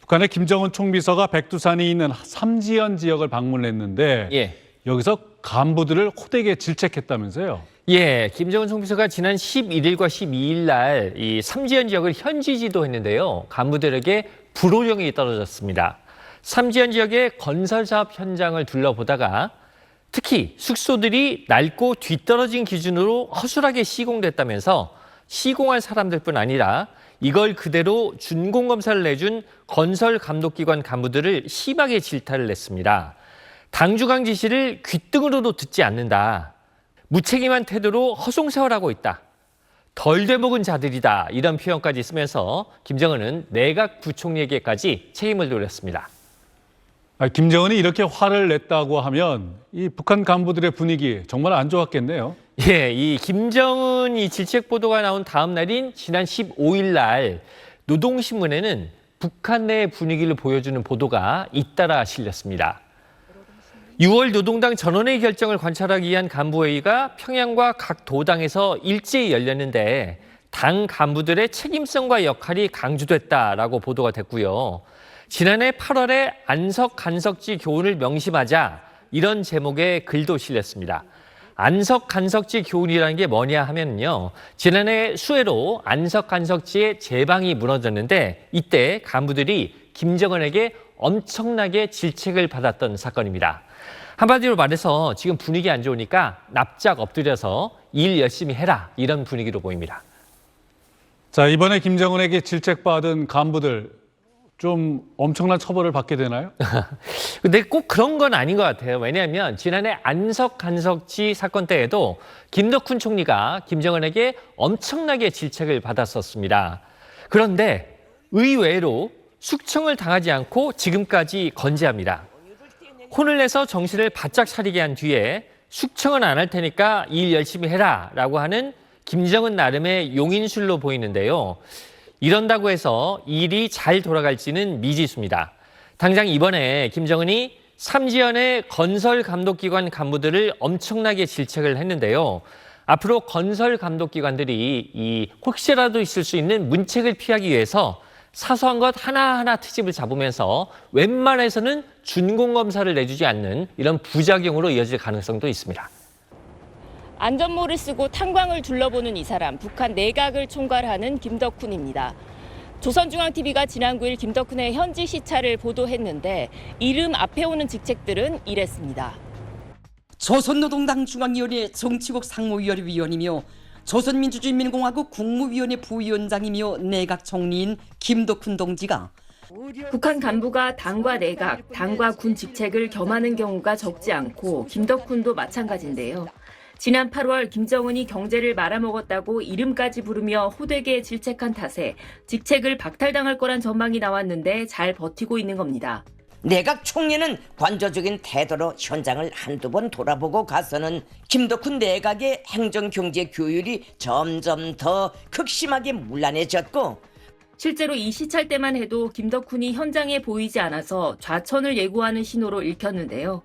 북한의 김정은 총비서가 백두산이 있는 삼지연 지역을 방문했는데 여기서 간부들을 호되게 질책했다면서요? 김정은 총비서가 지난 11일과 12일 날 이 삼지연 지역을 현지 지도했는데요. 간부들에게 불호령이 떨어졌습니다. 삼지연 지역의 건설 사업 현장을 둘러보다가 특히 숙소들이 낡고 뒤떨어진 기준으로 허술하게 시공됐다면서 시공한 사람들뿐 아니라 이걸 그대로 준공검사를 내준 건설 감독기관 간부들을 심하게 질타를 냈습니다. 당주강 지시를 귓등으로도 듣지 않는다. 무책임한 태도로 허송세월하고 있다. 덜 되먹은 자들이다. 이런 표현까지 쓰면서 김정은은 내각 부총리에게까지 책임을 돌렸습니다. 김정은이 이렇게 화를 냈다고 하면 이 북한 간부들의 분위기 정말 안 좋았겠네요. 이 김정은 이 질책 보도가 나온 다음 날인 지난 15일 날 노동신문에는 북한 내 분위기를 보여주는 보도가 잇따라 실렸습니다. 6월 노동당 전원의 결정을 관찰하기 위한 간부회의가 평양과 각 도당에서 일제히 열렸는데 당 간부들의 책임성과 역할이 강조됐다라고 보도가 됐고요. 지난해 8월에 안석 간석지 교훈을 명심하자 이런 제목의 글도 실렸습니다. 안석 간석지 교훈이라는 게 뭐냐 하면요. 지난해 수해로 안석 간석지의 제방이 무너졌는데 이때 간부들이 김정은에게 엄청나게 질책을 받았던 사건입니다. 한마디로 말해서 지금 분위기 안 좋으니까 납작 엎드려서 일 열심히 해라 이런 분위기로 보입니다. 자, 이번에 김정은에게 질책받은 간부들 좀 엄청난 처벌을 받게 되나요? 근데 꼭 그런 건 아닌 것 같아요. 왜냐하면 지난해 안석 간석지 사건 때에도 김덕훈 총리가 김정은에게 엄청나게 질책을 받았었습니다. 그런데 의외로 숙청을 당하지 않고 지금까지 건재합니다. 혼을 내서 정신을 바짝 차리게 한 뒤에 숙청은 안 할 테니까 일 열심히 해라 라고 하는 김정은 나름의 용인술로 보이는데요. 이런다고 해서 일이 잘 돌아갈지는 미지수입니다. 당장 이번에 김정은이 삼지연의 건설 감독기관 간부들을 엄청나게 질책을 했는데요. 앞으로 건설 감독기관들이 혹시라도 있을 수 있는 문책을 피하기 위해서 사소한 것 하나하나 트집을 잡으면서 웬만해서는 준공검사를 내주지 않는 이런 부작용으로 이어질 가능성도 있습니다. 안전모를 쓰고 탄광을 둘러보는 이 사람, 북한 내각을 총괄하는 김덕훈입니다. 조선중앙TV가 지난 9일 김덕훈의 현지 시찰을 보도했는데 이름 앞에 오는 직책들은 이랬습니다. 조선노동당 중앙위원회 정치국 상무위원이며 조선민주주의인민공화국 국무위원회 부위원장이며 내각 총리인 김덕훈 동지가 북한 간부가 당과 내각, 당과 군 직책을 겸하는 경우가 적지 않고 김덕훈도 마찬가지인데요. 지난 8월 김정은이 경제를 말아먹었다고 이름까지 부르며 호되게 질책한 탓에 직책을 박탈당할 거란 전망이 나왔는데 잘 버티고 있는 겁니다. 내각 총리는 관조적인 태도로 현장을 한두 번 돌아보고 가서는 김덕훈 내각의 행정경제 교율이 점점 더 극심하게 문란해졌고 실제로 이 시찰 때만 해도 김덕훈이 현장에 보이지 않아서 좌천을 예고하는 신호로 읽혔는데요.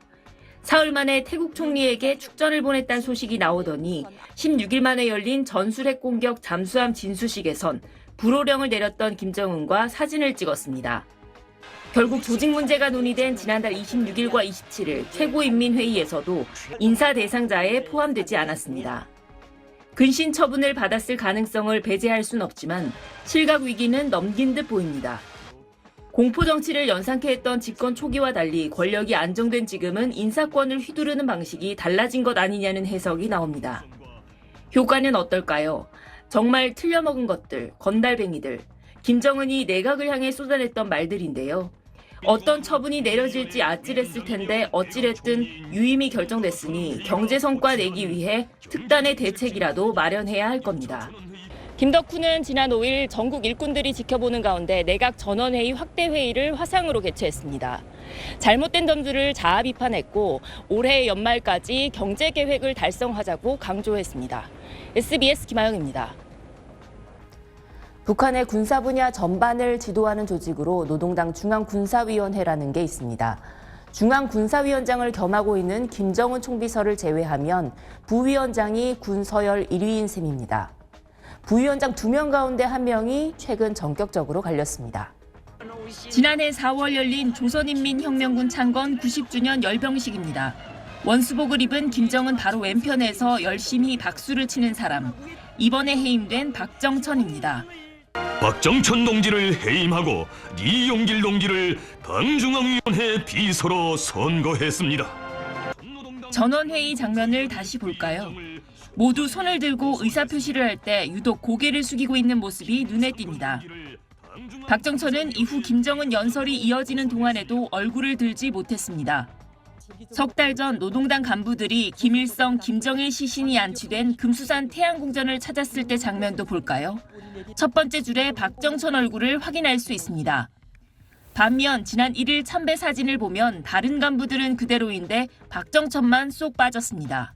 사흘 만에 태국 총리에게 축전을 보냈다는 소식이 나오더니 16일 만에 열린 전술핵 공격 잠수함 진수식에선 불호령을 내렸던 김정은과 사진을 찍었습니다. 결국 조직 문제가 논의된 지난달 26일과 27일 최고인민회의에서도 인사 대상자에 포함되지 않았습니다. 근신 처분을 받았을 가능성을 배제할 순 없지만 실각 위기는 넘긴 듯 보입니다. 공포 정치를 연상케 했던 집권 초기와 달리 권력이 안정된 지금은 인사권을 휘두르는 방식이 달라진 것 아니냐는 해석이 나옵니다. 효과는 어떨까요? 정말 틀려먹은 것들, 건달뱅이들, 김정은이 내각을 향해 쏟아냈던 말들인데요. 어떤 처분이 내려질지 아찔했을 텐데 어찌됐든 유임이 결정됐으니 경제 성과 내기 위해 특단의 대책이라도 마련해야 할 겁니다. 김덕훈은 지난 5일 전국 일꾼들이 지켜보는 가운데 내각 전원회의 확대회의를 화상으로 개최했습니다. 잘못된 점들을 자아 비판했고 올해 연말까지 경제계획을 달성하자고 강조했습니다. SBS 김하영입니다. 북한의 군사 분야 전반을 지도하는 조직으로 노동당 중앙군사위원회라는 게 있습니다. 중앙군사위원장을 겸하고 있는 김정은 총비서를 제외하면 부위원장이 군서열 1위인 셈입니다. 부위원장 2명 가운데 1명이 최근 전격적으로 갈렸습니다. 지난해 4월 열린 조선인민혁명군 창건 90주년 열병식입니다. 원수복을 입은 김정은 바로 왼편에서 열심히 박수를 치는 사람. 이번에 해임된 박정천입니다. 박정천 동지를 해임하고 이용길 동지를 당중앙위원회 비서로 선거했습니다. 전원회의 장면을 다시 볼까요? 모두 손을 들고 의사표시를 할 때 유독 고개를 숙이고 있는 모습이 눈에 띕니다. 박정천은 이후 김정은 연설이 이어지는 동안에도 얼굴을 들지 못했습니다. 석 달 전 노동당 간부들이 김일성, 김정일 시신이 안치된 금수산 태양궁전을 찾았을 때 장면도 볼까요? 첫 번째 줄에 박정천 얼굴을 확인할 수 있습니다. 반면 지난 1일 참배 사진을 보면 다른 간부들은 그대로인데 박정천만 쏙 빠졌습니다.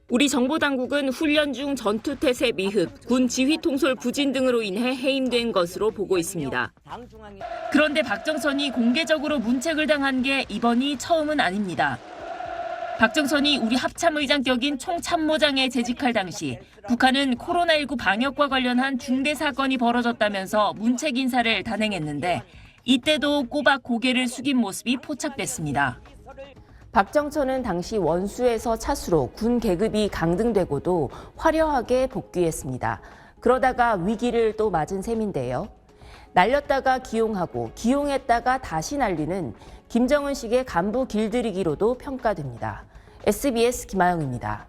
우리 정보당국은 훈련 중 전투태세 미흡, 군 지휘통솔 부진 등으로 인해 해임된 것으로 보고 있습니다. 그런데 박정천이 공개적으로 문책을 당한 게 이번이 처음은 아닙니다. 박정천이 우리 합참의장격인 총참모장에 재직할 당시 북한은 코로나19 방역과 관련한 중대 사건이 벌어졌다면서 문책 인사를 단행했는데 이때도 꼬박 고개를 숙인 모습이 포착됐습니다. 박정천은 당시 원수에서 차수로 군 계급이 강등되고도 화려하게 복귀했습니다. 그러다가 위기를 또 맞은 셈인데요. 날렸다가 기용하고 기용했다가 다시 날리는 김정은식의 간부 길들이기로도 평가됩니다. SBS 김아영입니다.